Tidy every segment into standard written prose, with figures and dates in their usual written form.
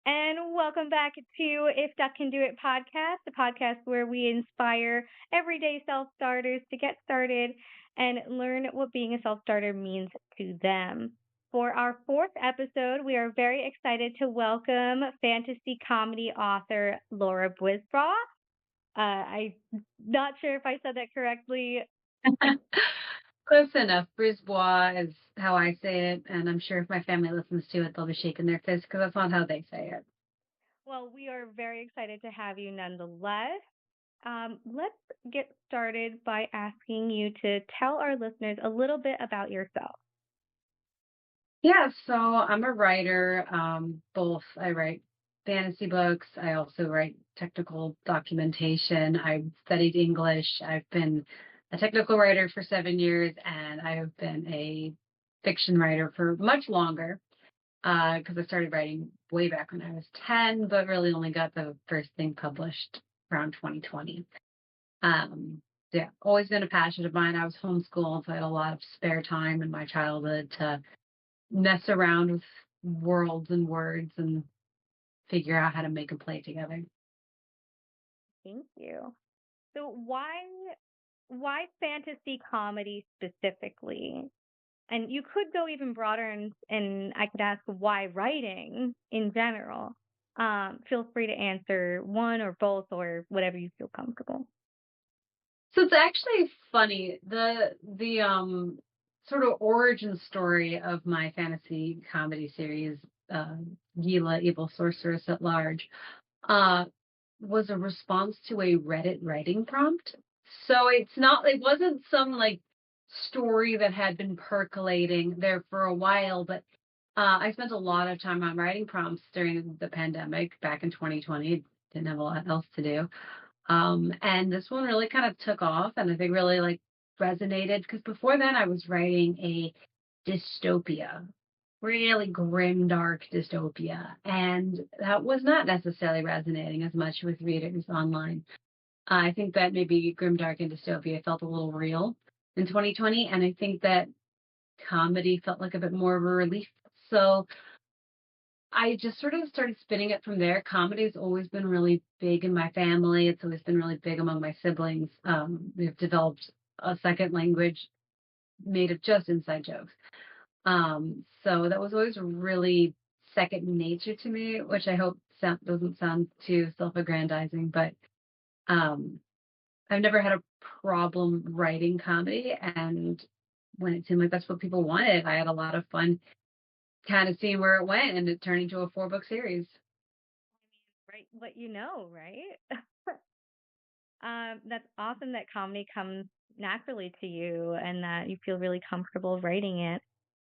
And welcome back to If Duck Can Do It podcast, the podcast where we inspire everyday self starters to get started and learn what being a self starter means to them. For our fourth episode, we are very excited to welcome fantasy comedy author Laura Brisbois. I'm not sure if I said that correctly. Close enough. Brisbois is how I say it, and I'm sure if my family listens to it, they'll be shaking their fists because that's not how they say it. Well, we are very excited to have you nonetheless. Let's get started by asking you to tell our listeners a little bit about yourself. Yeah, so I'm a writer. Both I write fantasy books. I also write technical documentation. I've studied English. I've been a technical writer for 7 years, and I have been a fiction writer for much longer. Because I started writing way back when I was 10, but really only got the first thing published around 2020. Yeah, always been a passion of mine. I was homeschooled, so I had a lot of spare time in my childhood to mess around with worlds and words and figure out how to make them play together. Thank you. So why fantasy comedy specifically? And you could go even broader and I could ask why writing in general. Feel free to answer one or both or whatever you feel comfortable. So it's actually funny. The sort of origin story of my fantasy comedy series, Gila, Evil Sorceress at Large, uh, was a response to a Reddit writing prompt. So it wasn't some like story that had been percolating there for a while, but I spent a lot of time on writing prompts during the pandemic back in 2020. Didn't have a lot else to do. And this one really kind of took off and I think really like resonated because before then I was writing a dystopia, really grim, dark dystopia. And that was not necessarily resonating as much with readers online. I think that maybe grim, dark, and dystopia felt a little real in 2020. And I think that comedy felt like a bit more of a relief. So I just sort of started spinning it from there. Comedy's always been really big in my family. It's always been really big among my siblings. We've developed a second language made of just inside jokes. So that was always really second nature to me, which I hope doesn't sound too self-aggrandizing, but um, I've never had a problem writing comedy. And when it seemed like that's what people wanted, I had a lot of fun kind of seeing where it went, and it turned into a 4-book series. Right, what you know, right? That's awesome that comedy comes naturally to you and that you feel really comfortable writing it.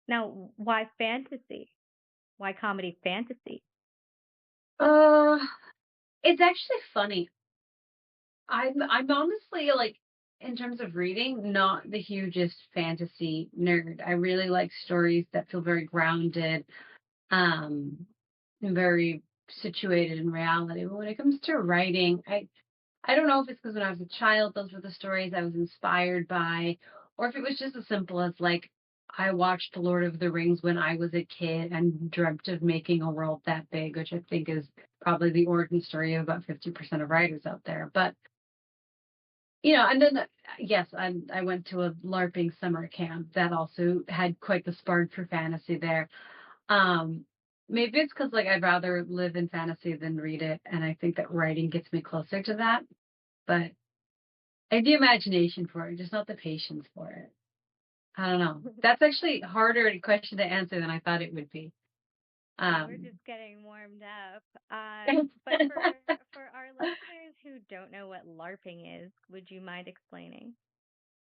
Now, why fantasy? Why comedy fantasy? Uh, it's actually funny. I'm honestly like in terms of reading, not the hugest fantasy nerd. I really like stories that feel very grounded, and very situated in reality. But when it comes to writing, I don't know if it's because when I was a child, those were the stories I was inspired by, or if it was just as simple as like I watched Lord of the Rings when I was a kid and dreamt of making a world that big, which I think is probably the origin story of about 50% of writers out there. But and then yes, I went to a LARPing summer camp that also had quite the spark for fantasy there. Um, Maybe it's because like I'd rather live in fantasy than read it, and I think that writing gets me closer to that. But I have the imagination for it, just not the patience for it. I don't know. That's actually harder question to answer than I thought it would be. Well, we're Um, just getting warmed up. But for our listeners who don't know what LARPing is, would you mind explaining?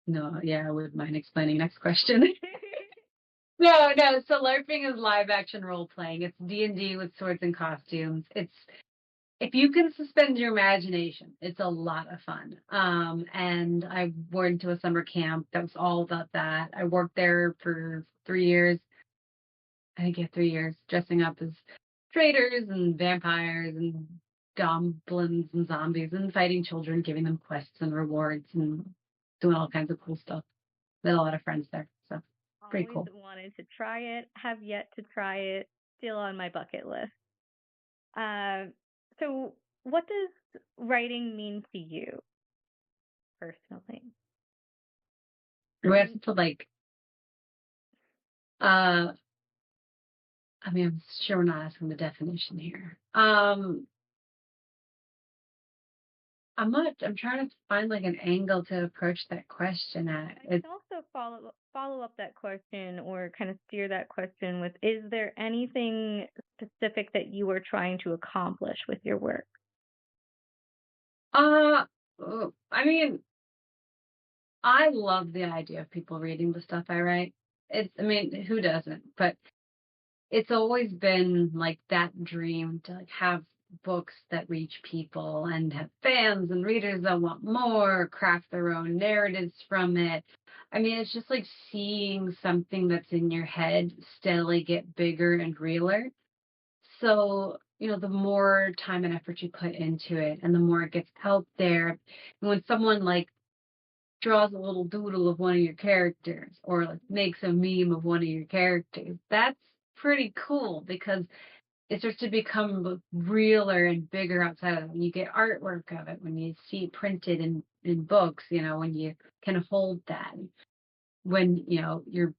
no, yeah, I wouldn't mind explaining. Next question. No. So LARPing is live action role playing. It's D&D with swords and costumes. It's if you can suspend your imagination, it's a lot of fun. And I went to a summer camp that was all about that. I worked there for 3 years. I think yeah, 3 years, dressing up as traitors and vampires and goblins and zombies and fighting children, giving them quests and rewards and doing all kinds of cool stuff. Met a lot of friends there, so pretty Always cool. wanted to try it, have yet to try it, still on my bucket list. So what does writing mean to you personally? We have to like, uh, I mean, I'm sure we're not asking the definition here. I'm trying to find like an angle to approach that question at. I can also follow up that question or kind of steer that question with, is there anything specific that you are trying to accomplish with your work? Uh, I mean, I love the idea of people reading the stuff I write. I mean, who doesn't? But it's always been like that dream to like have books that reach people and have fans and readers that want more, craft their own narratives from it. I mean, it's just like seeing something that's in your head steadily get bigger and realer. So, the more time and effort you put into it and the more it gets out there, and when someone like draws a little doodle of one of your characters or like makes a meme of one of your characters, that's pretty cool because it starts to become realer and bigger outside of it. When you get artwork of it, when you see it printed in books, when you can hold that, when, you're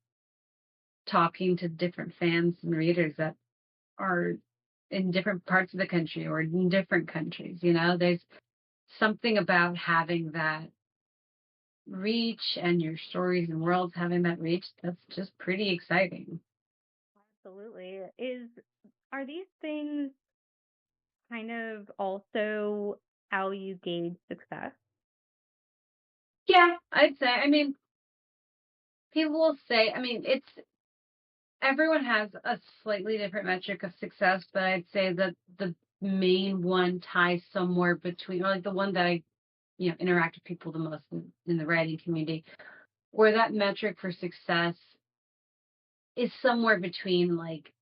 talking to different fans and readers that are in different parts of the country or in different countries, there's something about having that reach and your stories and worlds having that reach that's just pretty exciting. Absolutely. Are these things kind of also how you gauge success? Yeah, I'd say. I mean, people will say, I mean, it's everyone has a slightly different metric of success, but I'd say that the main one ties somewhere between, or like the one that I, interact with people the most in the writing community, where that metric for success is somewhere between like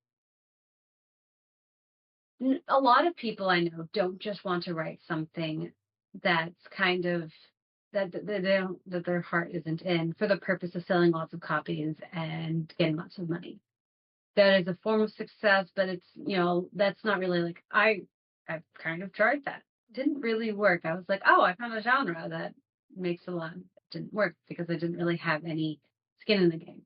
a lot of people I know don't just want to write something that's kind of that they don't that their heart isn't in for the purpose of selling lots of copies and getting lots of money. That is a form of success, but it's that's not really like I've kind of tried that. Didn't really work. I was like, oh, I found a genre that makes a lot. It didn't work because I didn't really have any skin in the game.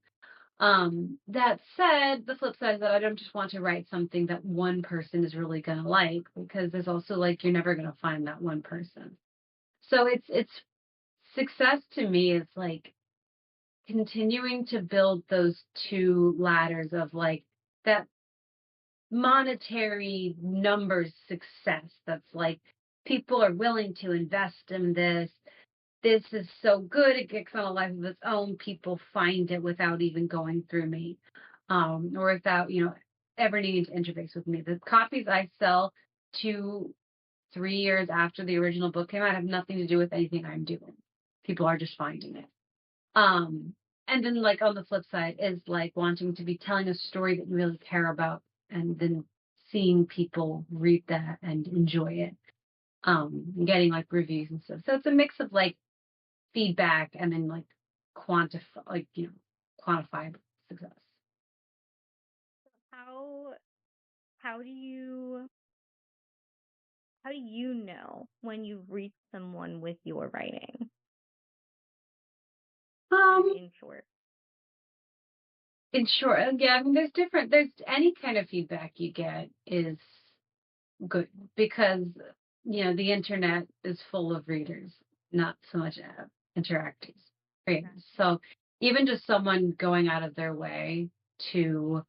That said, the flip side is that I don't just want to write something that one person is really gonna like because there's also like you're never gonna find that one person. So it's success to me is like continuing to build those two ladders of like that monetary numbers success that's like people are willing to invest in this. This is so good, it gets on a life of its own. People find it without even going through me, or without, ever needing to interface with me. The copies I sell 2, 3 years after the original book came out have nothing to do with anything I'm doing. People are just finding it. Um, and then like on the flip side is like wanting to be telling a story that you really care about and then seeing people read that and enjoy it. Getting like reviews and stuff. So it's a mix of like feedback and then like quantifiable success. How how do you how do you know when you've reached someone with your writing? Um, In short. in short, yeah, I mean, there's any kind of feedback you get is good because, the internet is full of readers, not so much interactors, readers. So even just someone going out of their way to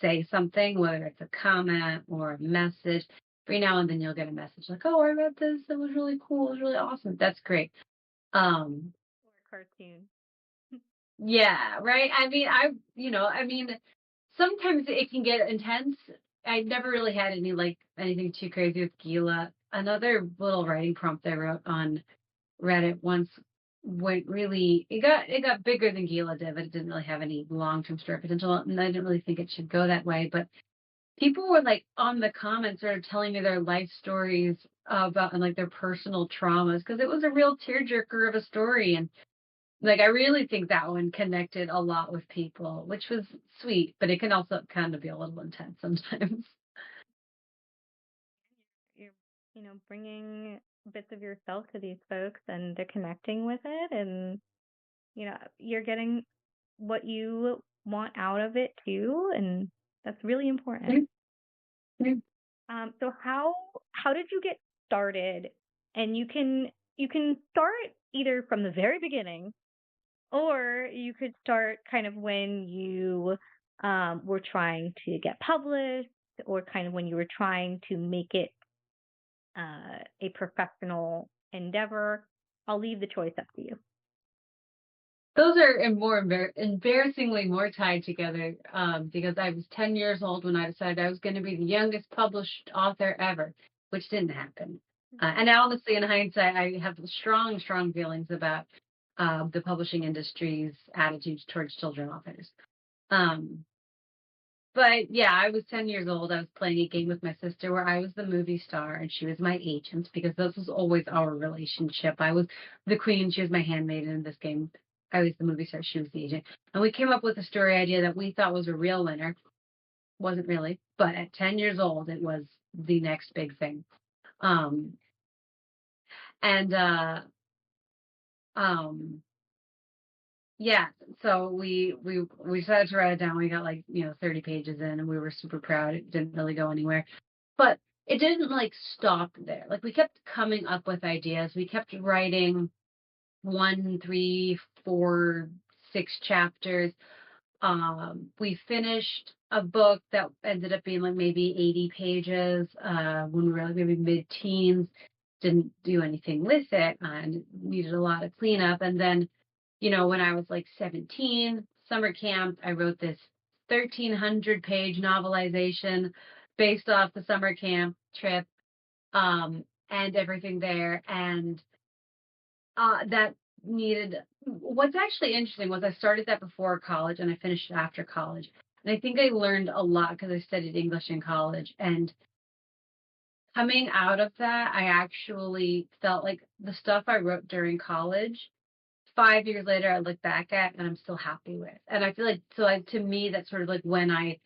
say something, whether it's a comment or a message. Every now and then you'll get a message like, "Oh, I read this. It was really cool. It was really awesome." That's great. Um, Or a cartoon. yeah, right. I mean, sometimes it can get intense. I never really had anything too crazy with Gila. Another little writing prompt I wrote on Reddit once went really it got bigger than Gila did, but it didn't really have any long-term story potential, and I didn't really think it should go that way. But people were like on the comments sort of telling me their life stories about and like their personal traumas because it was a real tearjerker of a story, and like I really think that one connected a lot with people, which was sweet, but it can also kind of be a little intense sometimes. bringing bits of yourself to these folks and they're connecting with it and, you're getting what you want out of it too. And that's really important. Mhm. So how did you get started? And you can start either from the very beginning, or you could start kind of when you were trying to get published, or kind of when you were trying to make it a professional endeavor. I'll leave the choice up to you. Those are embarrassingly more tied together because I was 10 years old when I decided I was going to be the youngest published author ever, which didn't happen. And honestly, in hindsight, I have strong, strong feelings about the publishing industry's attitudes towards children authors. Um, but yeah, I was 10 years old. I was playing a game with my sister where I was the movie star and she was my agent because this was always our relationship. I was the queen, she was my handmaiden in this game. I was the movie star, she was the agent. And we came up with a story idea that we thought was a real winner. Wasn't really, but at 10 years old, it was the next big thing. Um, and um, yeah, so we decided to write it down. We got 30 pages in and we were super proud. It didn't really go anywhere. But it didn't stop there. We kept coming up with ideas. We kept writing 1, 3, 4, 6 chapters. We finished a book that ended up being maybe 80 pages when we were maybe mid-teens. Didn't do anything with it and needed a lot of cleanup. And then, when I was 17, summer camp, I wrote this 1,300-page novelization based off the summer camp trip and everything there. And that needed. What's actually interesting was I started that before college and I finished it after college. And I think I learned a lot because I studied English in college. And coming out of that, I actually felt like the stuff I wrote during college, 5 years later, I look back at and I'm still happy with. And I feel to me, that's sort of when I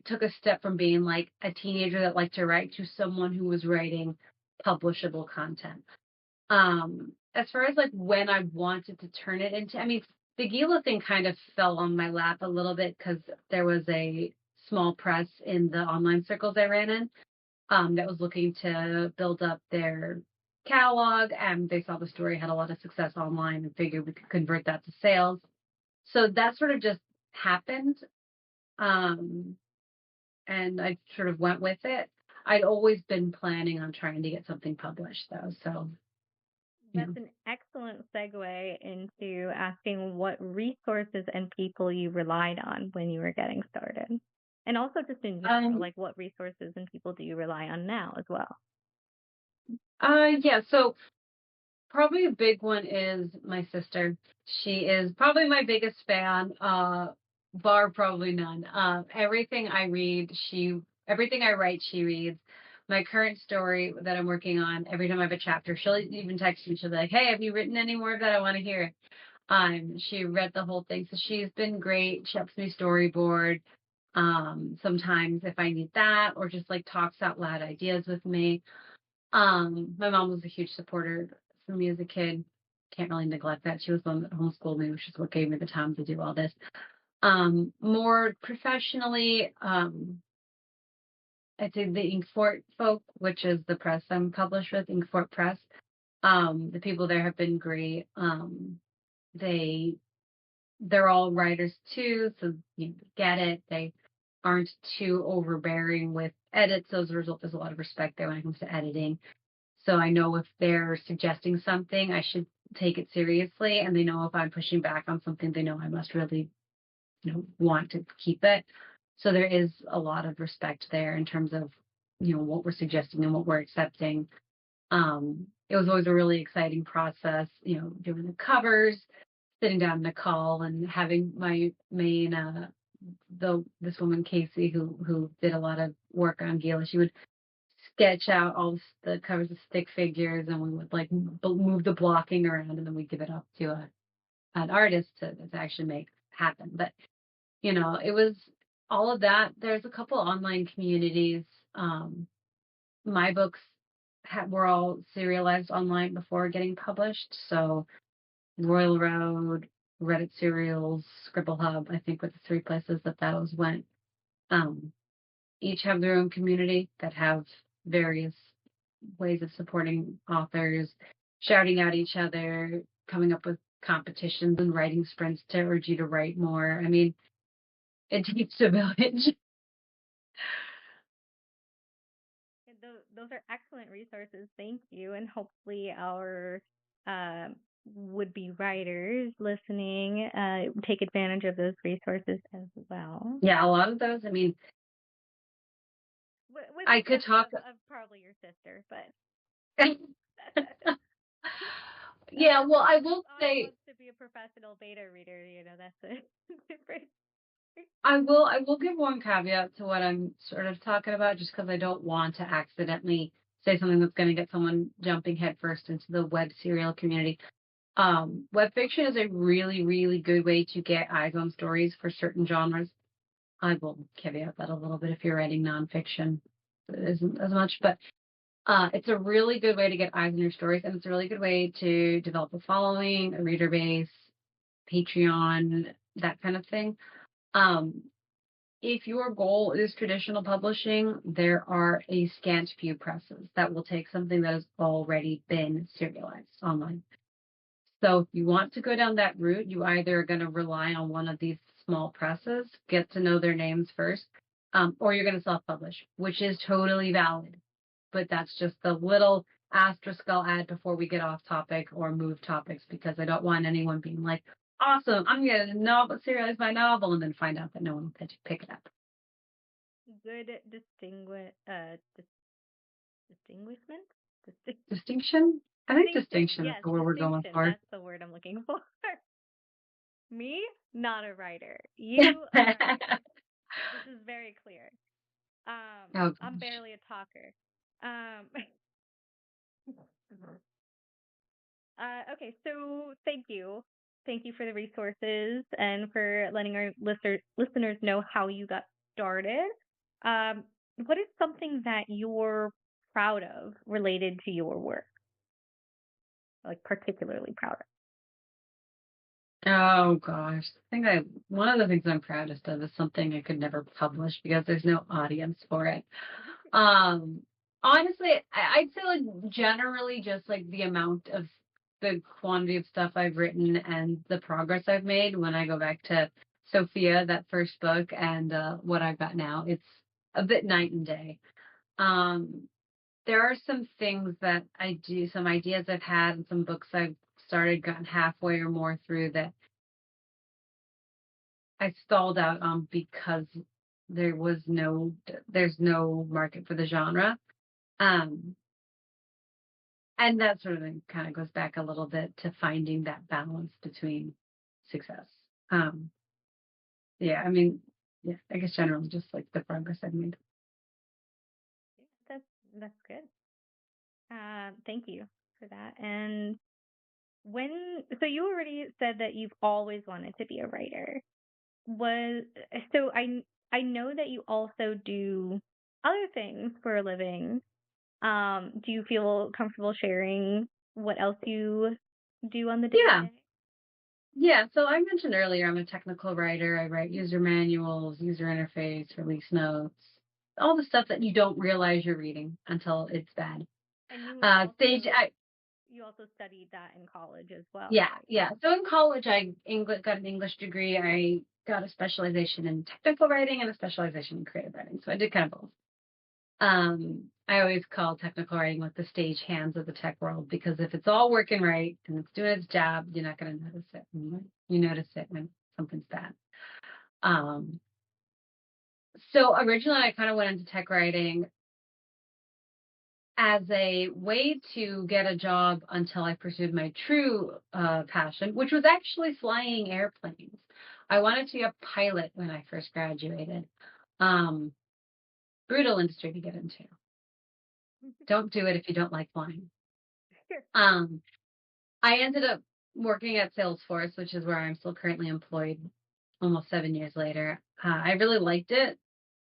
took a step from being a teenager that liked to write to someone who was writing publishable content. As far as when I wanted to turn it into, I mean, the Gila thing kind of fell on my lap a little bit because there was a small press in the online circles I ran in that was looking to build up their catalog, and they saw the story had a lot of success online and figured we could convert that to sales. So that sort of just happened, and I sort of went with it. I'd always been planning on trying to get something published, though, so. That's an excellent segue into asking what resources and people you relied on when you were getting started. And also just in general, what resources and people do you rely on now as well? Yeah, so probably a big one is my sister. She is probably my biggest fan, bar probably none. Everything I read, everything I write, she reads. My current story that I'm working on, every time I have a chapter, she'll even text me. She'll be like, "Hey, have you written any more of that? I want to hear it." She read the whole thing, so she's been great. She helps me storyboard. Sometimes if I need that, or just talks out loud ideas with me. My mom was a huge supporter for me as a kid. Can't really neglect that. She was the one that homeschooled me, which is what gave me the time to do all this. More professionally, I'd say the Inkfort folk, which is the press I'm published with, Inkfort Press. The people there have been great. They're all writers too, so you get it. They aren't too overbearing with edits. So as a result, there's a lot of respect there when it comes to editing. So I know if they're suggesting something, I should take it seriously. And they know if I'm pushing back on something, they know I must really, want to keep it. So there is a lot of respect there in terms of, what we're suggesting and what we're accepting. It was always a really exciting process, doing the covers, sitting down in a call and having my main, this woman, Casey, who did a lot of work on Gila, she would sketch out all the covers of stick figures, and we would move the blocking around, and then we give it up to an artist to actually make happen. But it was all of that. There's a couple online communities. My books were all serialized online before getting published. So Royal Road, Reddit Serials, Scribble Hub, I think were the three places that those went. Um, each have their own community that have various ways of supporting authors, shouting at each other, coming up with competitions and writing sprints to urge you to write more. I mean, it takes a village. Those are excellent resources. Thank you. And hopefully our um, would-be writers listening take advantage of those resources as well. Yeah, a lot of those. I mean, With I the could exception talk. of probably your sister, but Yeah, well, I unless will Autumn say wants to be a professional beta reader, that's a different. I will give one caveat to what I'm sort of talking about, just because I don't want to accidentally say something that's going to get someone jumping headfirst into the web serial community. Web fiction is a really, really good way to get eyes on stories for certain genres. I will caveat that a little bit if you're writing nonfiction. It isn't as much, but it's a really good way to get eyes on your stories, and it's a really good way to develop a following, a reader base, Patreon, that kind of thing. Um, if your goal is traditional publishing, there are a scant few presses that will take something that has already been serialized online. So if you want to go down that route, you either are going to rely on one of these small presses, get to know their names first, or you're going to self-publish, which is totally valid. But that's just the little asterisk I'll add before we get off topic or move topics, because I don't want anyone being like, awesome, I'm going to serialize my novel, and then find out that no one will pick it up. Good distinguishment? Distinction? I think distinction is Yes, the word we're going distinction. for. That's the word I'm looking for. Me, not a writer. You, a writer. This is very clear. Oh I'm gosh. barely a talker. Um, okay, so thank you. Thank you for the resources and for letting our listeners know how you got started. Um, what is something that you're proud of related to your work? Like particularly proud Oh gosh. One of the things I'm proudest of is something I could never publish because there's no audience for it. of? Um, Honestly, I'd say like generally just like the amount of the quantity of stuff I've written and the progress I've made when I go back to Sophia, that first book, and what I've got now, it's a bit night and day. Um, there are some things that I do, some ideas I've had, and some books I've started, gotten halfway or more through that I stalled out on because there's no market for the genre. Um, and that sort of thing kind of goes back a little bit to finding that balance between success. Um, yeah, I mean, yeah, I guess generally just like the progress I've made. That's good. Thank you for that. And so you already said that you've always wanted to be a writer. Was so I know that you also do other things for a living. Do you feel comfortable sharing what else you do on the day to Yeah, day? yeah. So I mentioned earlier, I'm a technical writer. I write user manuals, user interface, release notes, all the stuff that you don't realize you're reading until it's bad. And Stage, you also studied that in college as well, yeah, right? yeah. So in college, got an English degree. I got a specialization in technical writing and a specialization in creative writing. So I did kind of both. I always call technical writing like the stage hands of the tech world, because if it's all working right and it's doing its job, you're not going to notice it. You notice it when something's bad. Um, so originally, I kind of went into tech writing as a way to get a job until I pursued my true passion, which was actually flying airplanes. I wanted to be a pilot when I first graduated. Um, Brutal industry to get into. Don't do it if you don't like flying. Sure. Um, I ended up working at Salesforce, which is where I'm still currently employed almost 7 years later. I really liked it.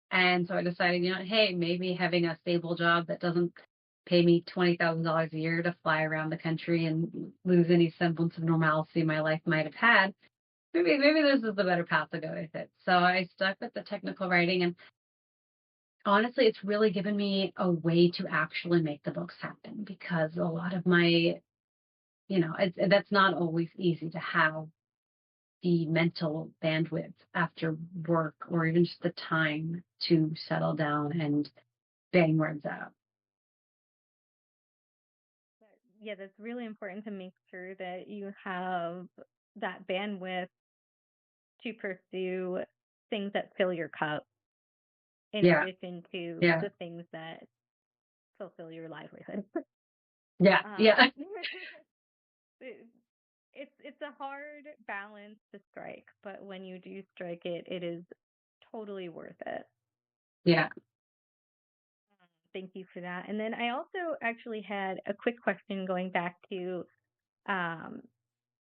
And so I decided, hey, maybe having a stable job that doesn't pay me $20,000 a year to fly around the country and lose any semblance of normalcy my life might have had. Maybe this is the better path to go with it. So I stuck with the technical writing, and honestly, it's really given me a way to actually make the books happen because a lot of my, that's not always easy to have the mental bandwidth after work or even just the time to settle down and bang words out. Yeah, that's really important to make sure that you have that bandwidth to pursue things that fill your cup in Yeah, addition to yeah, the things that fulfill your livelihood. yeah, yeah, um, it- it's a hard balance to strike, but when you do strike it, it is totally worth it. yeah. Thank you for that. And then I also actually had a quick question going back to um,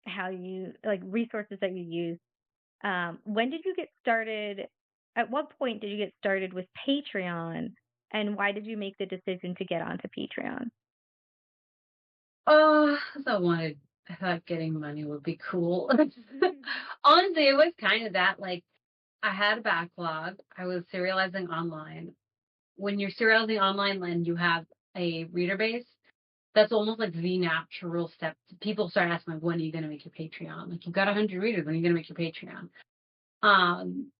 how you like resources that you use. When did you get started? At what point did you get started with Patreon, and why did you make the decision to get onto Patreon? Oh, I thought getting money would be cool. Honestly, it was kind of that. Like, I had a backlog. I was serializing online. When you're serializing online and you have a reader base, that's almost like the natural step. People start asking, like, when are you going to make your Patreon? Like, you've got 100 readers. When are you going to make your Patreon? Um,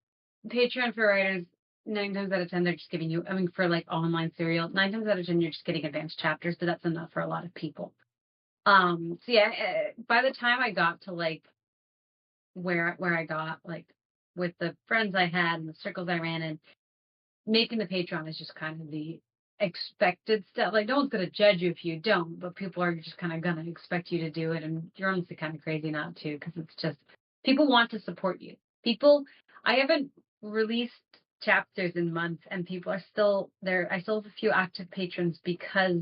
Patreon for writers, 9 times out of 10, they're just giving you, I mean, for like online serial, 9 times out of 10, you're just getting advanced chapters, but that's enough for a lot of people. So yeah, by the time I got to like where I got, like with the friends I had and the circles I ran in, making the Patreon is just kind of the expected stuff. Like, no one's gonna judge you if you don't, but people are just kind of gonna expect you to do it, and you're honestly kind of crazy not to, because it's just people want to support you. People, I haven't released chapters in months, and people are still there. I still have a few active patrons because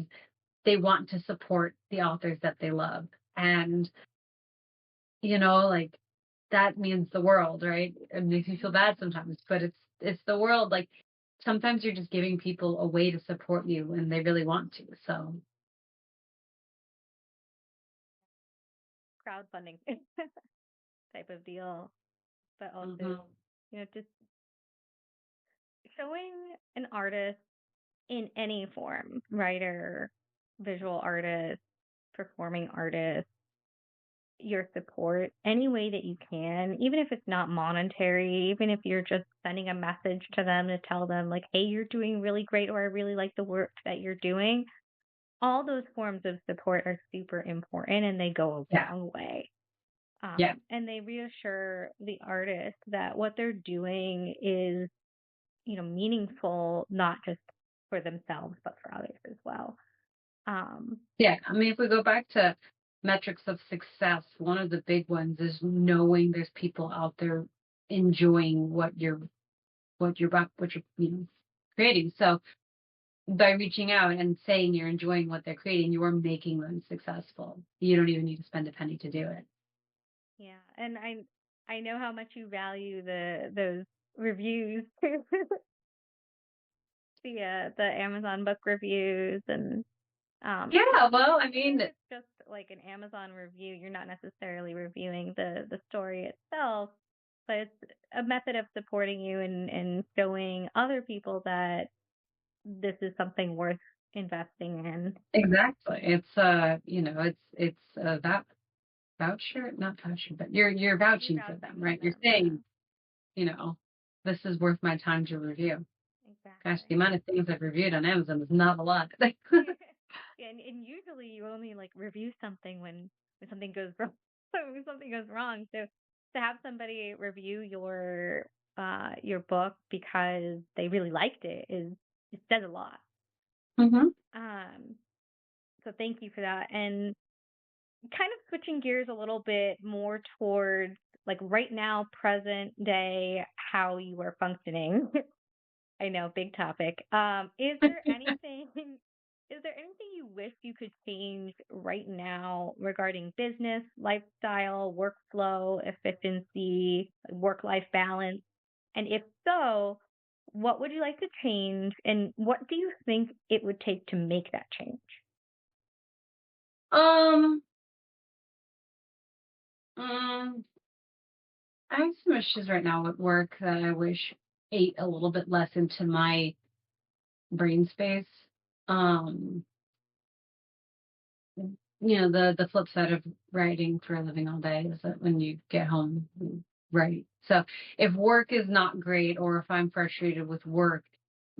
they want to support the authors that they love, and like that means the world, right? It makes me feel bad sometimes, but it's the world. Like, sometimes you're just giving people a way to support you and they really want to. So, Crowdfunding type of deal, but hmm also, just showing an artist in any form, writer, visual artist, performing artist, your support any way that you can, even if it's not monetary, even if you're just sending a message to them to tell them, like, hey, you're doing really great, or I really like the work that you're doing. All those forms of support are super important and they go a yeah, long way. yeah, And they reassure the artist that what they're doing is, meaningful, not just for themselves, but for others as well. Um, yeah. I mean, if we go back to metrics of success, one of the big ones is knowing there's people out there enjoying what you're creating. So by reaching out and saying you're enjoying what they're creating, you are making them successful. You don't even need to spend a penny to do it. yeah, and I know how much you value those reviews, the Amazon book reviews, and Yeah, well, I even if mean, it's just like an Amazon review, you're not necessarily reviewing the story itself, but it's a method of supporting you and showing other people that this is something worth investing in. exactly. It's it's that voucher, not voucher, but you're You're vouching for them, vouching for right? You're them, yeah, saying, you know, this is worth my time to review. Gosh, the exactly. amount of things I've reviewed on Amazon is not a lot. Yeah, and usually you only like review something when something goes wrong. When something goes wrong. So to have somebody review your book because they really liked it says a lot. hmm Um, so thank you for that. And kind of switching gears a little bit more towards like right now, present day, how you are functioning. I know, big topic. Is there anything is there anything you wish you could change right now regarding business, lifestyle, workflow, efficiency, work-life balance? And if so, what would you like to change, and what do you think it would take to make that change? Um, mm, I have some issues right now at work that I wish ate a little bit less into my brain space. Um, the flip side of writing for a living all day is that when you get home, you write. So if work is not great, or if I'm frustrated with work,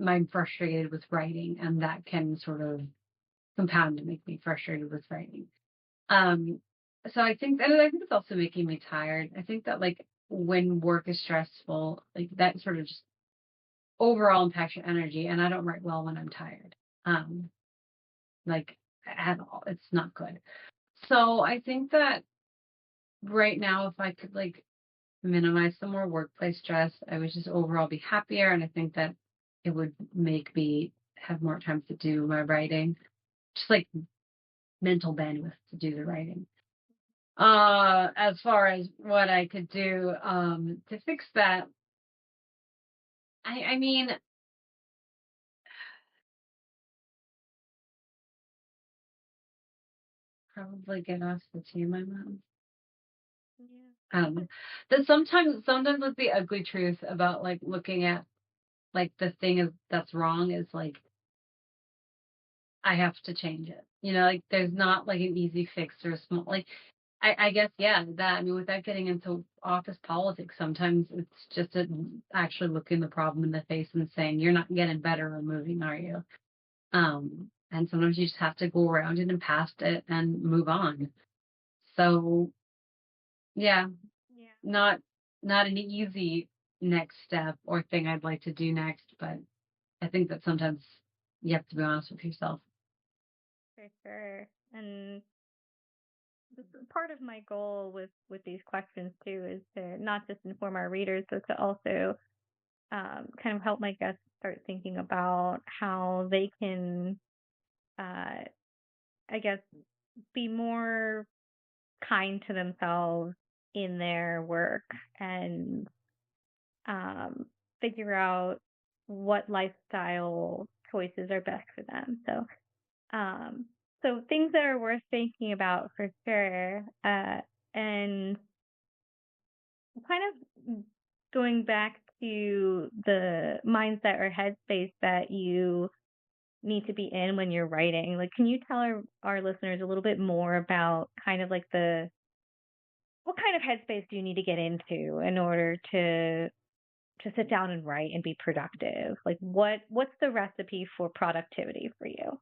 I'm frustrated with writing, and that can sort of compound to make me frustrated with writing. Um, so I think it's also making me tired. I think that like when work is stressful, like that sort of just overall impacts your energy, and I don't write well when I'm tired. Um, like at all. It's not good. So I think that right now, if I could like minimize some more workplace stress, I would just overall be happier. And I think that it would make me have more time to do my writing, just like mental bandwidth to do the writing. As far as what I could do, to fix that, I mean, probably get off the team I'm on. Yeah. That sometimes like the ugly truth about like looking at like the thing is that's wrong is like I have to change it. Like there's not like an easy fix or a small like I guess yeah, that I mean without getting into office politics, sometimes it's just actually looking the problem in the face and saying, you're not getting better or moving, are you? And sometimes you just have to go around it and past it and move on. So yeah, Yeah. not not an easy next step or thing I'd like to do next, but I think that sometimes you have to be honest with yourself. For sure. And part of my goal with these questions too is to not just inform our readers, but to also kind of help my guests start thinking about how they can, uh, I guess, be more kind to themselves in their work and um, figure out what lifestyle choices are best for them. Um, so things that are worth thinking about for sure. And kind of going back to the mindset or headspace that you need to be in when you're writing, like, can you tell our listeners a little bit more about kind of like what kind of headspace do you need to get into in order to sit down and write and be productive? Like what's the recipe for productivity for you?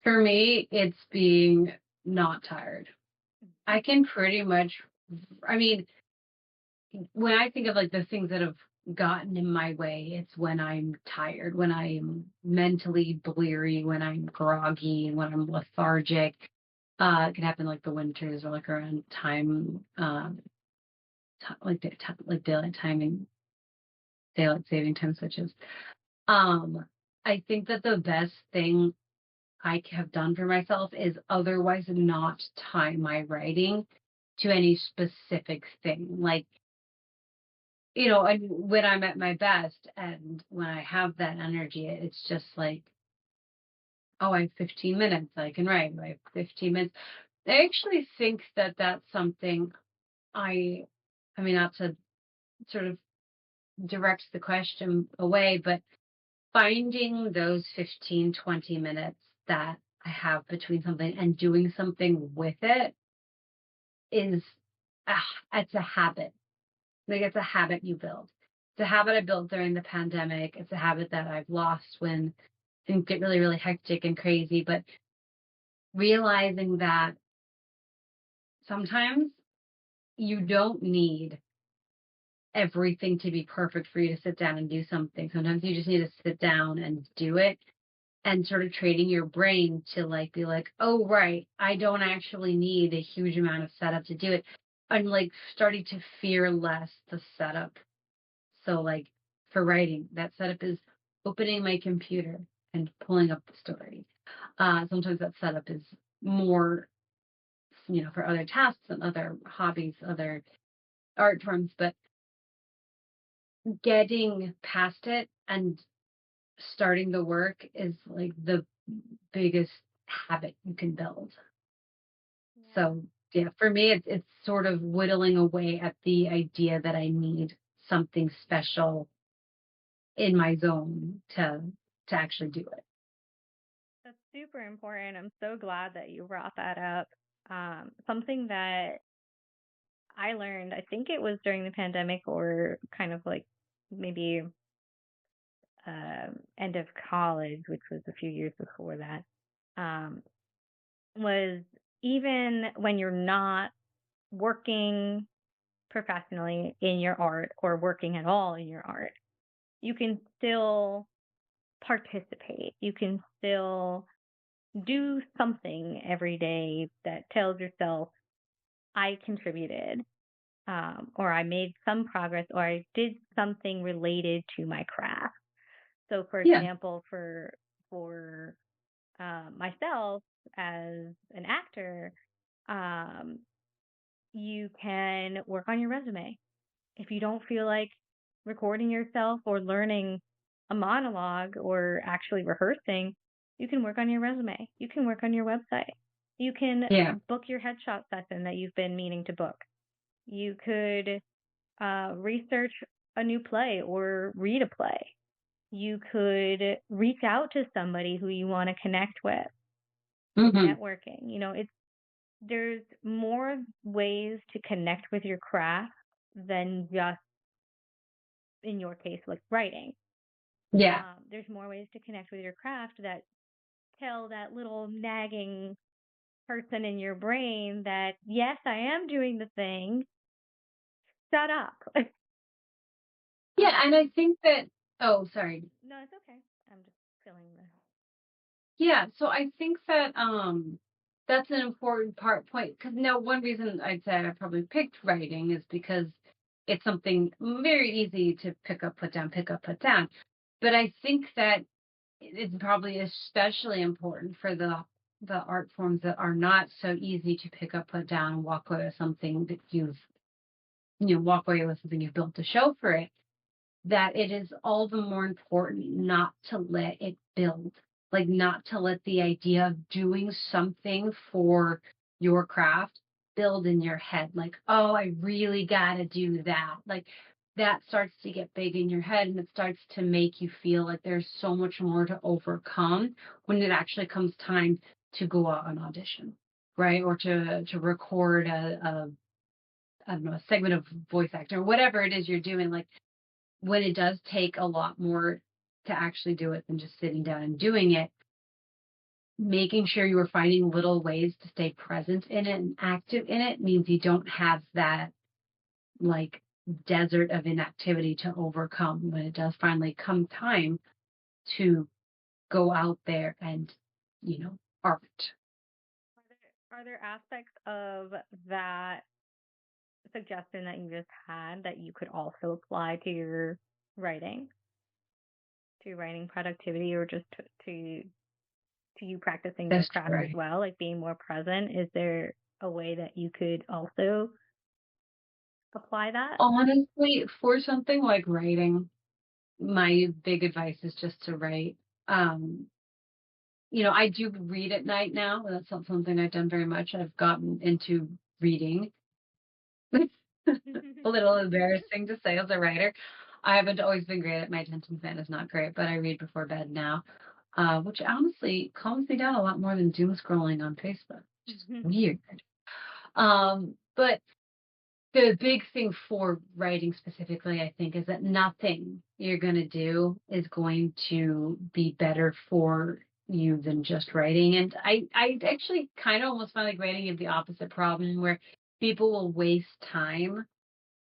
For me, it's being not tired. I can pretty much, I mean, when I think of like the things that have gotten in my way, it's when I'm tired, when I'm mentally bleary, when I'm groggy, when I'm lethargic. It can happen like the winters or like around time, like daylight timing, daylight saving time switches. Um, I think that the best thing I have done for myself is otherwise not tie my writing to any specific thing. Like, and when I'm at my best and when I have that energy, it's just like, oh, I have 15 minutes, I can write. I have 15 minutes. I actually think that that's something I, I mean, not to sort of direct the question away, but finding those 15, 20 minutes that I have between something and doing something with it is, ah, it's a habit. Like it's a habit you build. It's a habit I built during the pandemic. It's a habit that I've lost when things get really, really hectic and crazy. But realizing that sometimes you don't need everything to be perfect for you to sit down and do something. Sometimes you just need to sit down and do it, and sort of training your brain to like be like, oh, right, I don't actually need a huge amount of setup to do it. I'm like starting to fear less the setup. So, like for writing, that setup is opening my computer and pulling up the story. Sometimes that setup is more, for other tasks and other hobbies, other art forms. But getting past it and starting the work is like the biggest habit you can build. Yeah. So yeah, for me, it's sort of whittling away at the idea that I need something special in my zone to actually do it. That's super important. I'm so glad that you brought that up. Something that I learned, I think it was during the pandemic or kind of like maybe end of college, which was a few years before that, um, was even when you're not working professionally in your art or working at all in your art, you can still participate. You can still do something every day that tells yourself, I contributed, or I made some progress, or I did something related to my craft. So, for Yeah. example, for myself as an actor, um, you can work on your resume. If you don't feel like recording yourself or learning a monologue or actually rehearsing, you can work on your resume. You can work on your website. You can Yeah. book your headshot session that you've been meaning to book. You could research a new play or read a play. You could reach out to somebody who you want to connect with. Hmm. Networking. There's more ways to connect with your craft than just in your case like writing. Yeah. There's more ways to connect with your craft that tell that little nagging person in your brain that yes, I am doing the thing. Shut up. Yeah, and I think that oh, sorry. No, it's okay. I'm just feeling the. Yeah, so I think that that's an important point because now one reason I'd say I probably picked writing is because it's something very easy to pick up, put down. But I think that it's probably especially important for the art forms that are not so easy to pick up, put down, and walk away with something that walk away with something you've built to show for it, that it is all the more important not to let it build, like not to let the idea of doing something for your craft build in your head. Like, oh, I really got to do that. Like, that starts to get big in your head and it starts to make you feel like there's so much more to overcome when it actually comes time to go out and audition, right? Or to record a I don't know, a segment of voice acting or whatever it is you're doing. Like, when it does take a lot more to actually do it than just sitting down and doing it, making sure you are finding little ways to stay present in it and active in it means you don't have that like desert of inactivity to overcome when it does finally come time to go out there and, art. Are there aspects of that suggestion that you just had that you could also apply to your writing, to writing productivity, or just to you practicing your That's craft as right. well, like being more present? Is there a way that you could also apply that? Honestly, for something like writing, my big advice is just to write. Um, I do read at night now. That's not something I've done very much. I've gotten into reading. A little embarrassing to say as a writer. I haven't always been great at my attention span is not great, but I read before bed now, which honestly calms me down a lot more than doom scrolling on Facebook, which is weird. But the big thing for writing specifically, I think, is that nothing you're going to do is going to be better for you than just writing. And I actually kind of almost find like writing is the opposite problem where people will waste time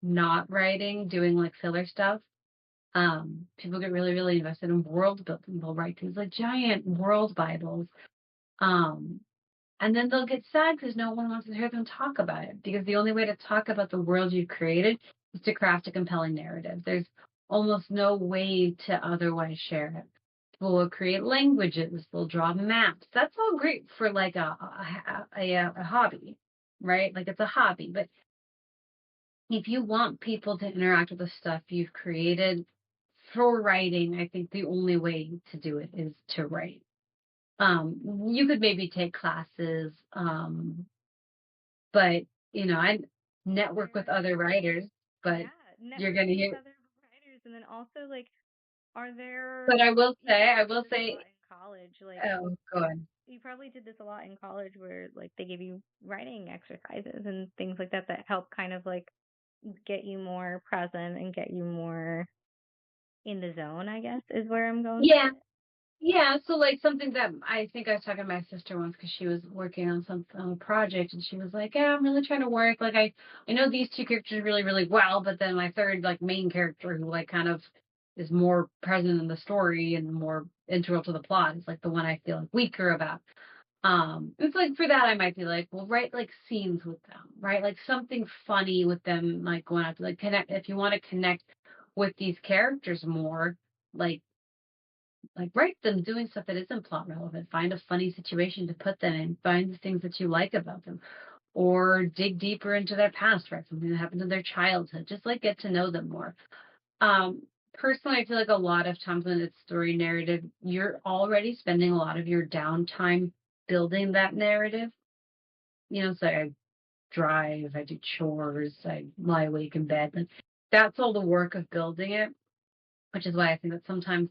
not writing, doing like filler stuff. People get really, really invested in world building. They'll write these like giant world Bibles. Um, and then they'll get sad because no one wants to hear them talk about it. Because the only way to talk about the world you've created is to craft a compelling narrative. There's almost no way to otherwise share it. People will create languages, they'll draw maps. That's all great for like a hobby, right? Like it's a hobby. But if you want people to interact with the stuff you've created for writing, I think the only way to do it is to write. You could maybe take classes, but I network with There, other writers, but yeah, you're gonna networking with hear. other writers, and then also like, are there? But I will You say, probably I did will this a lot say, in college. Like, oh, go on. you probably did this a lot in college, where like they give you writing exercises and things like that that help kind of like get you more present and get you more in the zone, I guess, is where I'm going with Yeah, it. yeah. So like something that I think I was talking to my sister once because she was working on on a project and she was like, "Yeah, I'm really trying to work. Like I know these two characters really really well, but then my third like main character who like kind of is more present in the story and more integral to the plot is like the one I feel like weaker about." It's like for that I might be like, well, write like scenes with them, right? Like something funny with them, like going out to like connect. If you want to connect with these characters more, like write them doing stuff that isn't plot relevant. Find a funny situation to put them in. Find the things that you like about them, or dig deeper into their past, right? Something that happened in their childhood. Just like get to know them more. Um, Personally, I feel like a lot of times when it's story narrative, you're already spending a lot of your downtime building that narrative. So I drive, I do chores, I lie awake in bed. Like that's all the work of building it, which is why I think that sometimes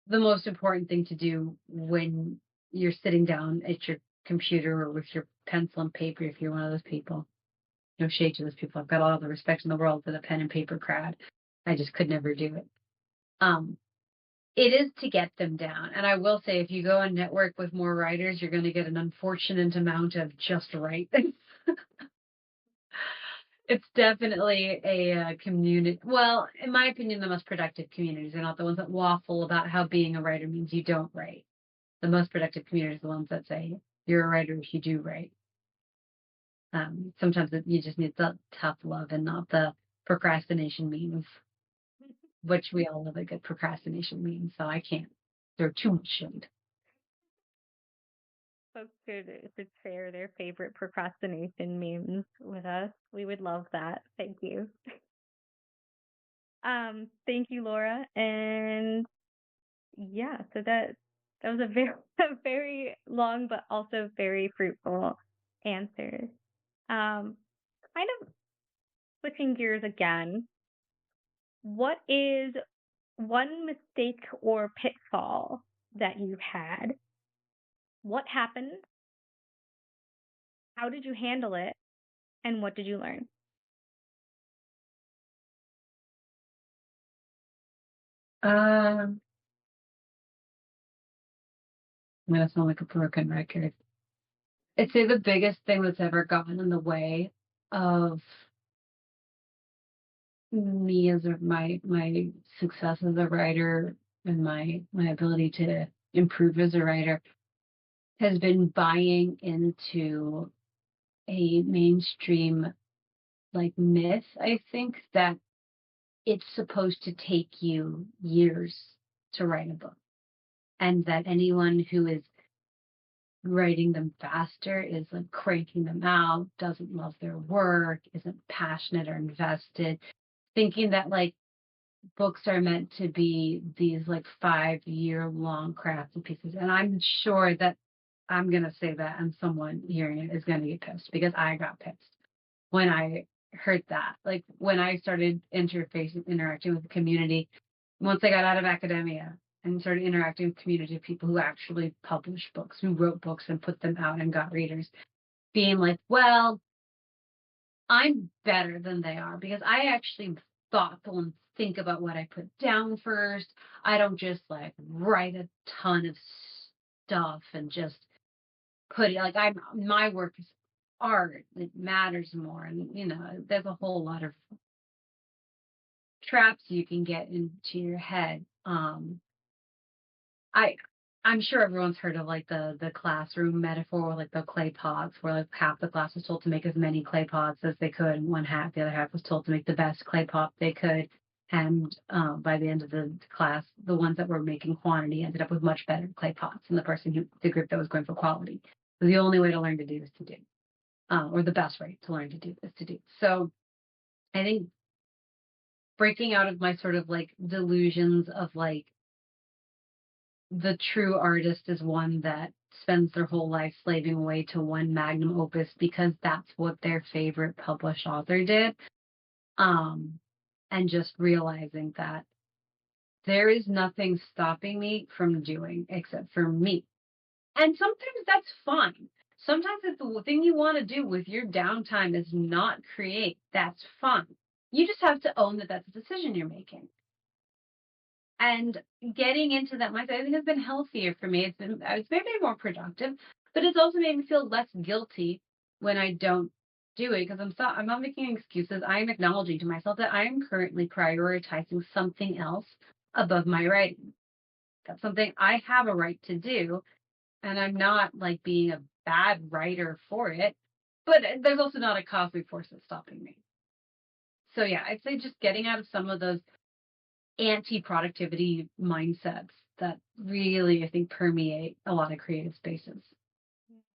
the most important thing to do when you're sitting down at your computer or with your pencil and paper, if you're one of those people. No shade to those people. I've got all the respect in the world for the pen and paper crowd. I just could never do it. Um, it is to get them down. And I will say, if you go and network with more writers, you're going to get an unfortunate amount of just right. It's definitely a community. Well, in my opinion, the most productive communities are not the ones that waffle about how being a writer means you don't write. The most productive communities are the ones that say you're a writer if you do write. Sometimes you just need the tough love and not the procrastination memes, which we all love a good procrastination meme. So I can't. They're too much shade. Folks could share their favorite procrastination memes with us. We would love that. Thank you. Thank you, Laura. And yeah, so that was a very a very long but also very fruitful answer. Kind of switching gears again. What is one mistake or pitfall that you've had? What happened? How did you handle it? And what did you learn? Um, I'm gonna sound like a broken record. I'd say the biggest thing that's ever gotten in the way of me as my success as a writer and my ability to improve as a writer has been buying into a mainstream like myth, I think, that it's supposed to take you years to write a book. And that anyone who is writing them faster is like cranking them out, doesn't love their work, isn't passionate or invested, thinking that like books are meant to be these like 5 year long crafted pieces. And I'm sure that I'm going to say that and someone hearing it is going to get pissed because I got pissed when I heard that. Like when I started interfacing, interacting with the community, once I got out of academia and started interacting with community of people who actually published books, who wrote books and put them out and got readers, being like, well, I'm better than they are because I actually thoughtful and think about what I put down first. I don't just like write a ton of stuff and just put it like my work is art. It matters more. And there's a whole lot of traps you can get into your head. I I'm sure everyone's heard of like the classroom metaphor with like the clay pots where like half the class was told to make as many clay pots as they could and one half the other half was told to make the best clay pot they could, and by the end of the class the ones that were making quantity ended up with much better clay pots than the group that was going for quality. So the only way to learn to do is to do, or the best way to learn to do is to do. So I think breaking out of my sort of like delusions of like the true artist is one that spends their whole life slaving away to one magnum opus because that's what their favorite published author did. Um, and just realizing that there is nothing stopping me from doing except for me. And sometimes that's fine. Sometimes if the thing you want to do with your downtime is not create, that's fine. You just have to own that that's a decision you're making. And getting into that mindset, I think, has been healthier for me. It's made me more productive, but it's also made me feel less guilty when I don't do it because I'm not making excuses. I am acknowledging to myself that I am currently prioritizing something else above my writing. That's something I have a right to do, and I'm not like being a bad writer for it. But there's also not a cosmic force that's stopping me. So yeah, I'd say just getting out of some of those anti-productivity mindsets that really, I think, permeate a lot of creative spaces.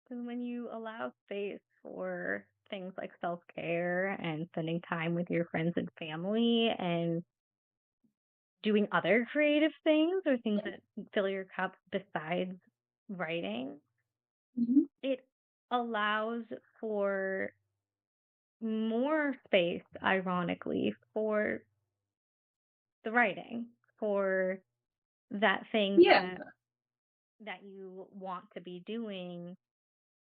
Because when you allow space for things like self care and spending time with your friends and family and doing other creative things or things that fill your cup besides writing, Mm-hmm. it allows for more space, ironically, for the writing, for that thing Yeah, that you want to be doing.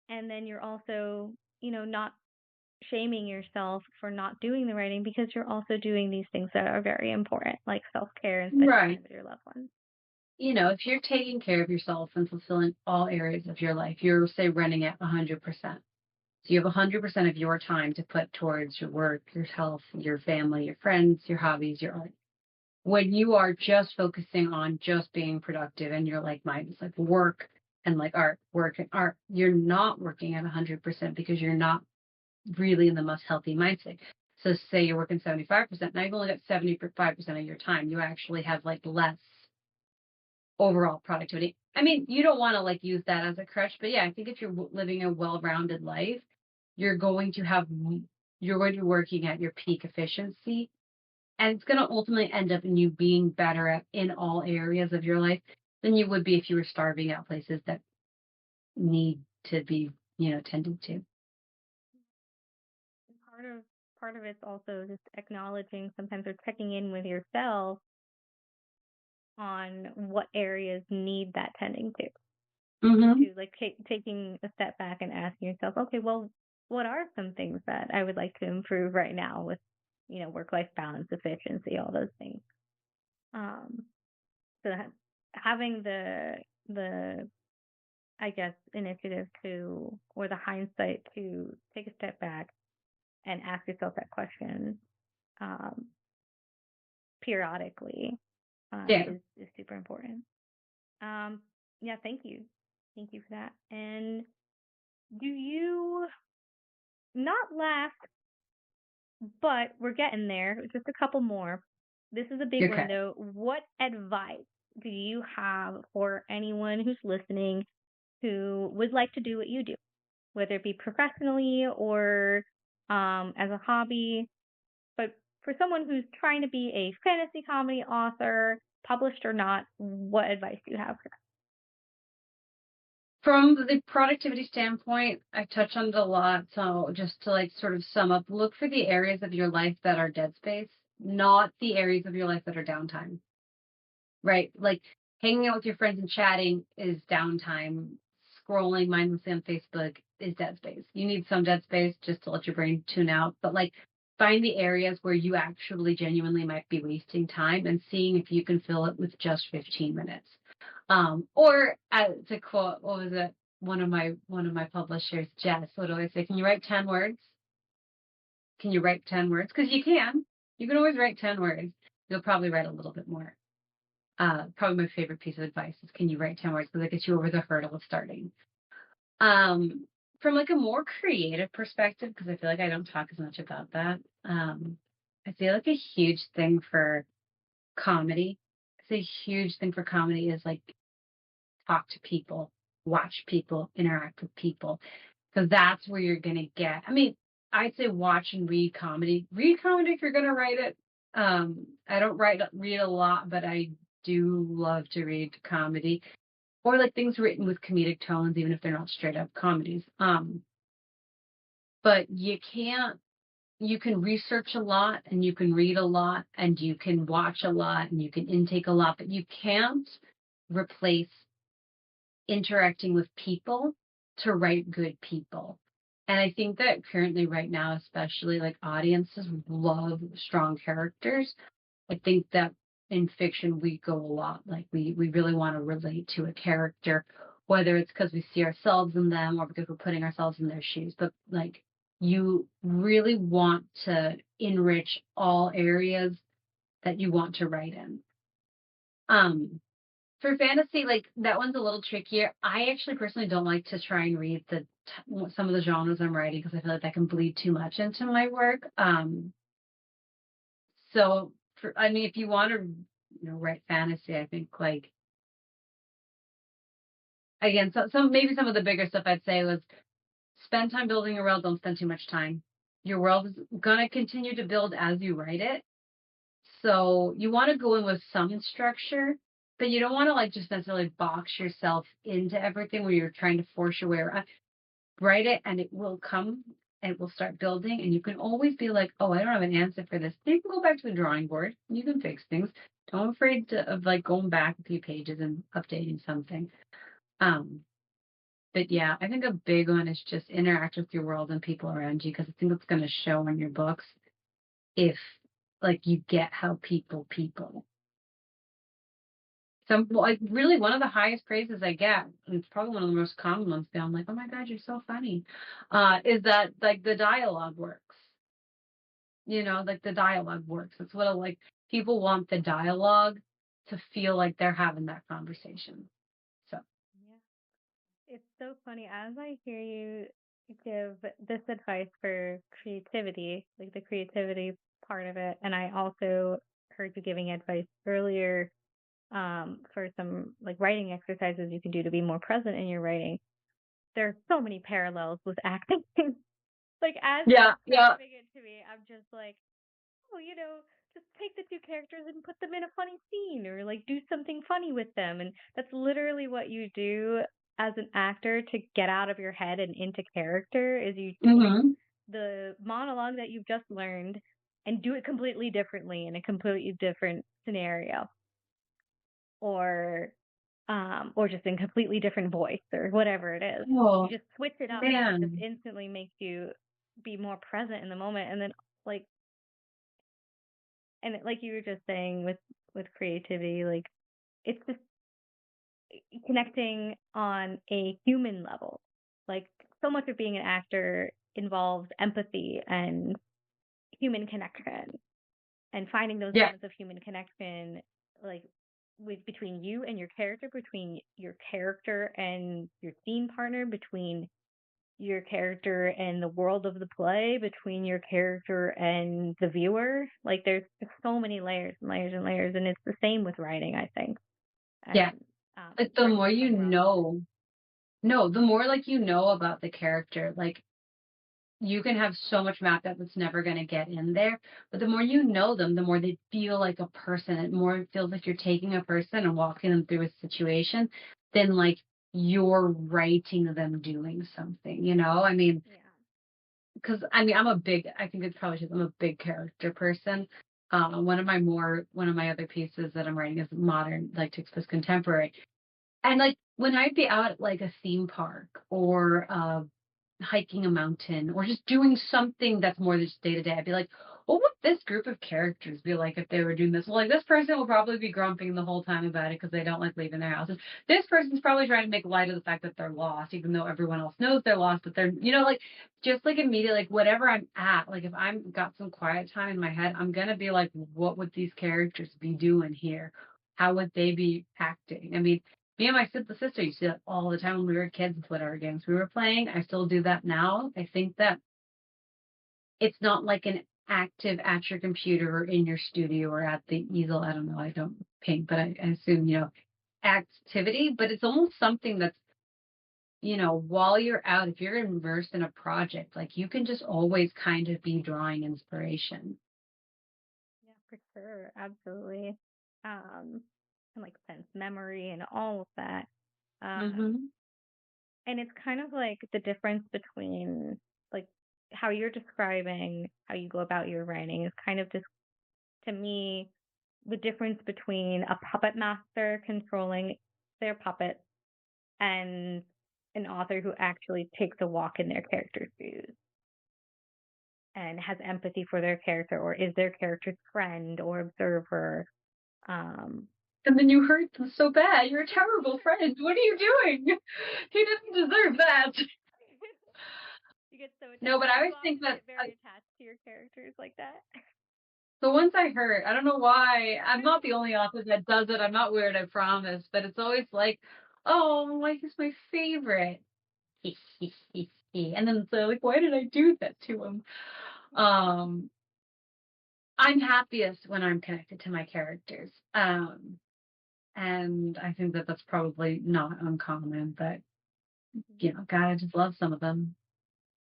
And then you're also, not shaming yourself for not doing the writing because you're also doing these things that are very important, like self care and spending time right. with your loved ones. If you're taking care of yourself and fulfilling all areas of your life, you're, say, running at 100%. So you have 100% of your time to put towards your work, your health, your family, your friends, your hobbies, your art. When you are just focusing on just being productive and you're like mine, it's like work and like art, work and art, you're not working at 100% because you're not really in the most healthy mindset. So say you're working 75%, now you've only got 75% of your time. You actually have like less overall productivity. I mean, you don't want to like use that as a crutch, but yeah, I think if you're living a well-rounded life, you're going to have you're going to be working at your peak efficiency, and it's going to ultimately end up in you being better at in all areas of your life than you would be if you were starving at places that need to be, tended to. And part of it's also just acknowledging sometimes or checking in with yourself on what areas need that tending Mm-hmm. to like taking a step back and asking yourself, okay, well, what are some things that I would like to improve right now with, work life balance, efficiency, all those things. Um, so having the I guess initiative to or the hindsight to take a step back and ask yourself that question um, periodically Yeah. is super important. Um, yeah, thank you for that. And do you not last, but we're getting there. Just a couple more. This is a big one Okay. though. What advice do you have for anyone who's listening who would like to do what you do, whether it be professionally or as a hobby? But for someone who's trying to be a fantasy comedy author, published or not, what advice do you have for From the productivity standpoint, I touched on it a lot. So just to like sort of sum up, look for the areas of your life that are dead space, not the areas of your life that are downtime. Right? Like hanging out with your friends and chatting is downtime. Scrolling mindlessly on Facebook is dead space. You need some dead space just to let your brain tune out. But like find the areas where you actually genuinely might be wasting time and seeing if you can fill it with just 15 minutes. Or to quote, what was it? One of my publishers, Jess, would always say, "Can you write 10 words? Can you write 10 words? Because you can. You can always write 10 words. You'll probably write a little bit more." Probably my favorite piece of advice is, "Can you write 10 words?" Because it gets you over the hurdle of starting. Um, from like a more creative perspective, because I feel like I don't talk as much about that. I feel like a huge thing for comedy. It's a huge thing for comedy is like talk to people, watch people, interact with people. Because that's where you're going to get. I mean, I'd say watch and read comedy. Read comedy if you're gonna write it. I don't read a lot, but I do love to read comedy or like things written with comedic tones, even if they're not straight up comedies. But you can research a lot and you can read a lot and you can watch a lot and you can intake a lot, but you can't replace interacting with people to write good people. And I think that currently, right now, especially like audiences love strong characters. I think that in fiction, we go a lot. Like we really want to relate to a character, whether it's because we see ourselves in them or because we're putting ourselves in their shoes. But like you really want to enrich all areas that you want to write in. Um, for fantasy, like that one's a little trickier. I actually personally don't like to try and read some of the genres I'm writing because I feel like that can bleed too much into my work. So I mean, if you want to, write fantasy, I think like again, maybe some of the bigger stuff I'd say was spend time building your world. Don't spend too much time. Your world is gonna continue to build as you write it. So you want to go in with some structure, but you don't want to like just necessarily box yourself into everything where you're trying to force your way around. Write it and it will come and it will start building. And you can always be like, oh, I don't have an answer for this. Then you can go back to the drawing board. You can fix things. Don't be afraid of like going back a few pages and updating something. Um, but yeah, I think a big one is just interact with your world and people around you because I think it's going to show in your books if like you get how people. So like really one of the highest praises I get, and it's probably one of the most common ones, I'm like, oh my God, you're so funny, is that like the dialogue works. Like the dialogue works. It's what like people want the dialogue to feel like they're having that conversation. So Yeah. It's so funny. As I hear you give this advice for creativity, like the creativity part of it, and I also heard you giving advice earlier for some like writing exercises you can do to be more present in your writing. There are so many parallels with acting. Like as you're yeah, yeah. describing it to me, I'm just like, oh, just take the two characters and put them in a funny scene or like do something funny with them. And that's literally what you do as an actor to get out of your head and into character is you take Mm-hmm. the monologue that you've just learned and do it completely differently in a completely different scenario or or just in completely different voice or whatever it is. You Oh just switch it up and it just man. instantly makes you be more present in the moment. And then like like you were just saying with creativity, like it's just connecting on a human level. Like so much of being an actor involves empathy and human connection and finding those Yeah, moments of human connection like between you and your character, between your character and your scene partner, between your character and the world of the play, between your character and the viewer. Like there's just so many layers and layers and layers, and it's the same with writing, I think. And yeah. Like the correct me more if you I'm wrong. know, no, the more like you know about the character, like you can have so much map that that's never going to get in there. But the more you know them, the more they feel like a person. And more it feels like you're taking a person and walking them through a situation than like you're writing them doing something, I mean, Yeah. because I think it's probably just, I'm a big character person. One of my other pieces that I'm writing is modern, like takes place contemporary. And like when I'd be out at like a theme park or hiking a mountain or just doing something that's more than just day to day, I'd be like, what would this group of characters be like if they were doing this? Well, like this person will probably be grumping the whole time about it because they don't like leaving their houses. This person's probably trying to make light of the fact that they're lost, even though everyone else knows they're lost, but they're, like just like immediately, like whatever I'm at, like if I'm got some quiet time in my head, I'm going to be like, what would these characters be doing here? How would they be acting? I mean, me and my sister used to do that all the time when we were kids with whatever games we were playing. I still do that now. I think that it's not like an active at your computer or in your studio or at the easel. I don't know. I don't paint, but I assume, activity, but it's almost something that's while you're out, if you're immersed in a project, like you can just always kind of be drawing inspiration. Yeah, for sure. Absolutely. And like sense memory and all of that. Um, Hmm. and it's kind of like the difference between like how you're describing how you go about your writing is kind of just to me the difference between a puppet master controlling their puppet and an author who actually takes a walk in their character's shoes and has empathy for their character or is their character's friend or observer. Um, And then you hurt them so bad. You're a terrible friend. What are you doing? He doesn't deserve that. you get so No, attached. but I Do you always think often that get very attached to your characters like that? the ones I heard, I don't know why. I'm not the only author that does it. I'm not weird, I promise. But it's always like, oh, like he's my favorite. And then it's like, why did I do that to him? Um, I'm happiest when I'm connected to my characters. And I think that that's probably not uncommon, but God, I just love some of them.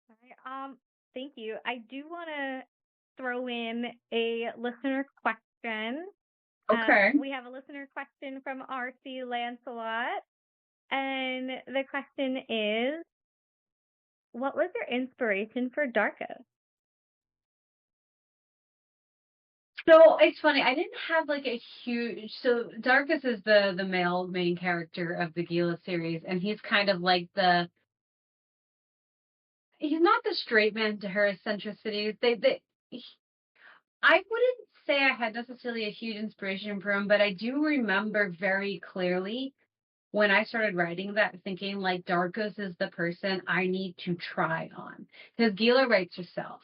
Right. Thank you. I do want to throw in a listener question. Okay. We have a listener question from RC Lancelot, and the question is, what was your inspiration for Darko? So it's funny. I didn't have like a huge. So Darkus is the male main character of the Gila series, and he's kind of like the. He's not the straight man to her eccentricities. I wouldn't say I had necessarily a huge inspiration for him, but I do remember very clearly when I started writing that, thinking like Darkus is the person I need to try on, because Gila writes herself.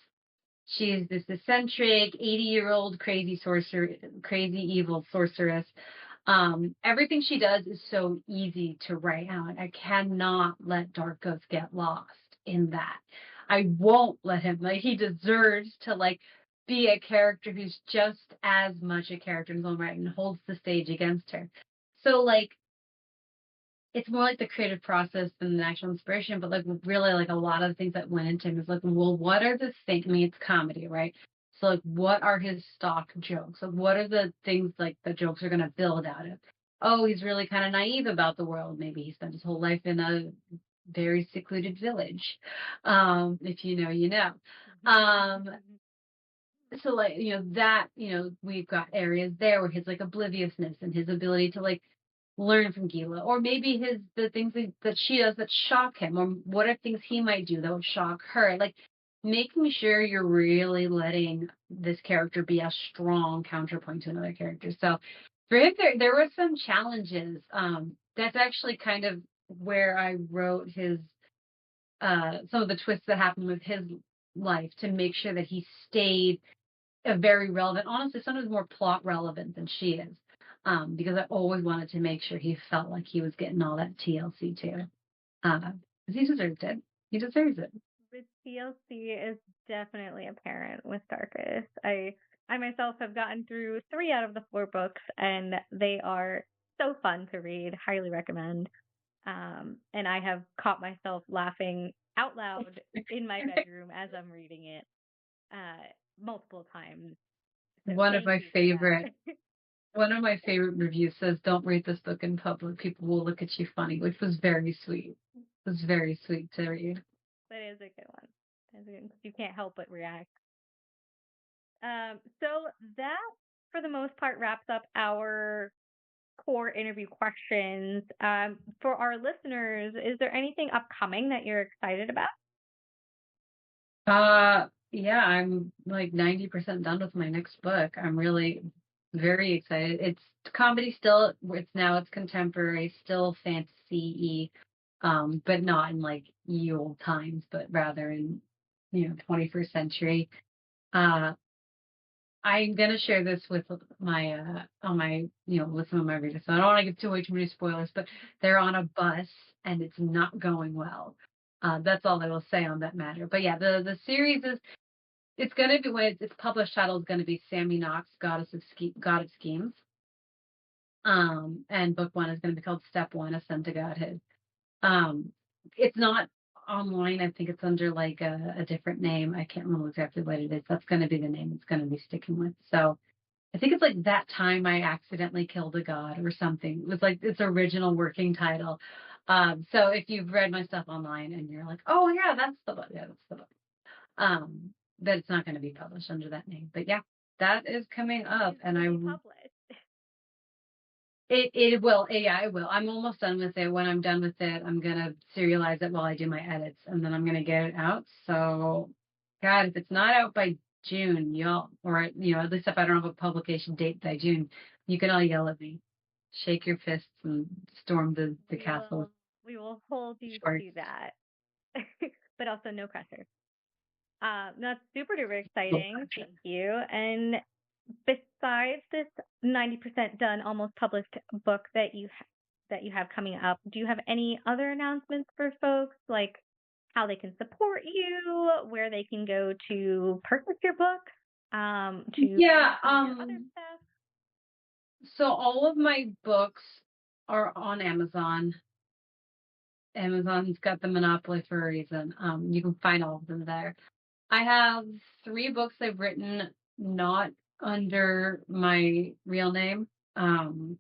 She's this eccentric 80-year-old crazy sorcerer, crazy evil sorceress. Everything she does is so easy to write out. I cannot let Darkos get lost in that. I won't let him. Like he deserves to like be a character who's just as much a character in his own right and holds the stage against her. So like it's more like the creative process than the actual inspiration, but like really like a lot of the things that went into him is like, well, what are the things? I mean, it's comedy, right? So like, what are his stock jokes? Like, what are the things like the jokes are gonna build out of? Oh, he's really kind of naive about the world. Maybe he spent his whole life in a very secluded village. If you know, you know. Um, so like that we've got areas there where his like obliviousness and his ability to like learn from Gila, or maybe the things that she does that shock him, or what are things he might do that would shock her, like making sure you're really letting this character be a strong counterpoint to another character. So for him there were some challenges. That's actually kind of where I wrote his some of the twists that happened with his life to make sure that he stayed a very relevant, honestly, sometimes more plot relevant than she is. Because I always wanted to make sure he felt like he was getting all that TLC too. Because he deserves it. He deserves it. The TLC is definitely apparent with Darkest. I myself have gotten through 3 out of the 4 books, and they are so fun to read. Highly recommend. And I have caught myself laughing out loud in my bedroom as I'm reading it multiple times. So One of thank my you for favorite that. one of my favorite reviews says, "Don't read this book in public. People will look at you funny," which was very sweet. It was very sweet to read. That is a good one. That's a good one. You can't help but react. So that, for the most part, wraps up our core interview questions. For our listeners, is there anything upcoming that you're excited about? Yeah, I'm like 90% done with my next book. I'm really very excited. It's comedy still. It's contemporary, still fantasy, but not in like ye old times, but rather in 21st century. Uh, I'm gonna share this with my on my with some of my readers. So I don't want to give too many spoilers, but they're on a bus and it's not going well. That's all I will say on that matter. But yeah, the series is it's going to be when its published title is going to be Sammy Knox, God of Schemes. And book 1 is going to be called Step 1, Ascend to Godhood. Um, it's not online. I think it's under like a different name. I can't remember exactly what it is. That's going to be the name it's going to be sticking with. So I think it's like That Time I Accidentally Killed a God or something. It was like its original working title. So if you've read my stuff online and you're like, oh yeah, that's the book. Yeah, that's the book. That it's not going to be published under that name. But yeah, that is coming When up, is it and going to be published? it will. Yeah, it will. I'm almost done with it. When I'm done with it, I'm gonna serialize it while I do my edits, and then I'm gonna get it out. So, God, if it's not out by June, y'all, or at least if I don't have a publication date by June, you can all yell at me, shake your fists, and storm the We castle with will we will hold you shorts. to that. But also no pressure. That's super duper No exciting. pressure. Thank you. And besides this 90% done, almost published book that you have coming up, do you have any other announcements for folks, like how they can support you, where they can go to purchase your book, to read Yeah. some of your other stuff? So all of my books are on Amazon. Amazon's got the monopoly for a reason. You can find all of them there. I have 3 books I've written not under my real name. Um,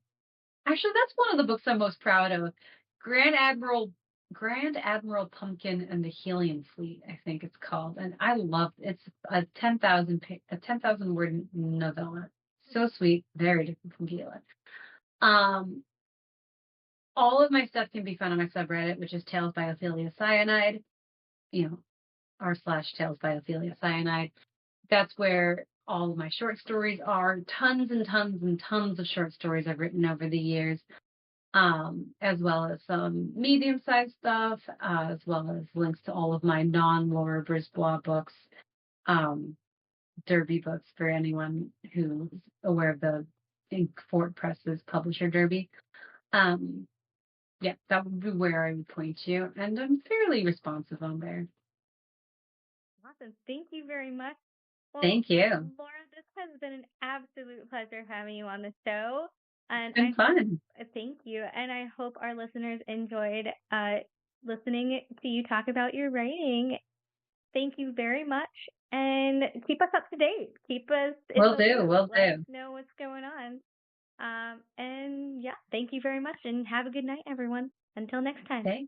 Actually, that's one of the books I'm most proud of. Grand Admiral Grand Admiral Pumpkin and the Helium Fleet, I think it's called, and I love it. It's a 10,000 word novella. So sweet, very different from Gila. Um, all of my stuff can be found on my subreddit, which is Tales by Ophelia Cyanide. You know, r/ Tales by Ophelia Cyanide. That's where all of my short stories are. Tons and tons and tons of short stories I've written over the years, as well as some medium-sized stuff, as well as links to all of my non-Laura Brisbois books, um, Derby books for anyone who's aware of the Ink Fort Press's publisher Derby. Um, yeah, that would be where I would point you, and I'm fairly responsive on there. Awesome. Thank you very much. Well, Thank you. Laura, this has been an absolute pleasure having you on the show. It's And been I hope, fun. thank you. And I hope our listeners enjoyed listening to you talk about your writing. Thank you very much. And keep us up to date. Keep us in Will the do. loop. Will Let us do. know what's going on. And yeah, thank you very much and have a good night, everyone. Until next time. Thanks.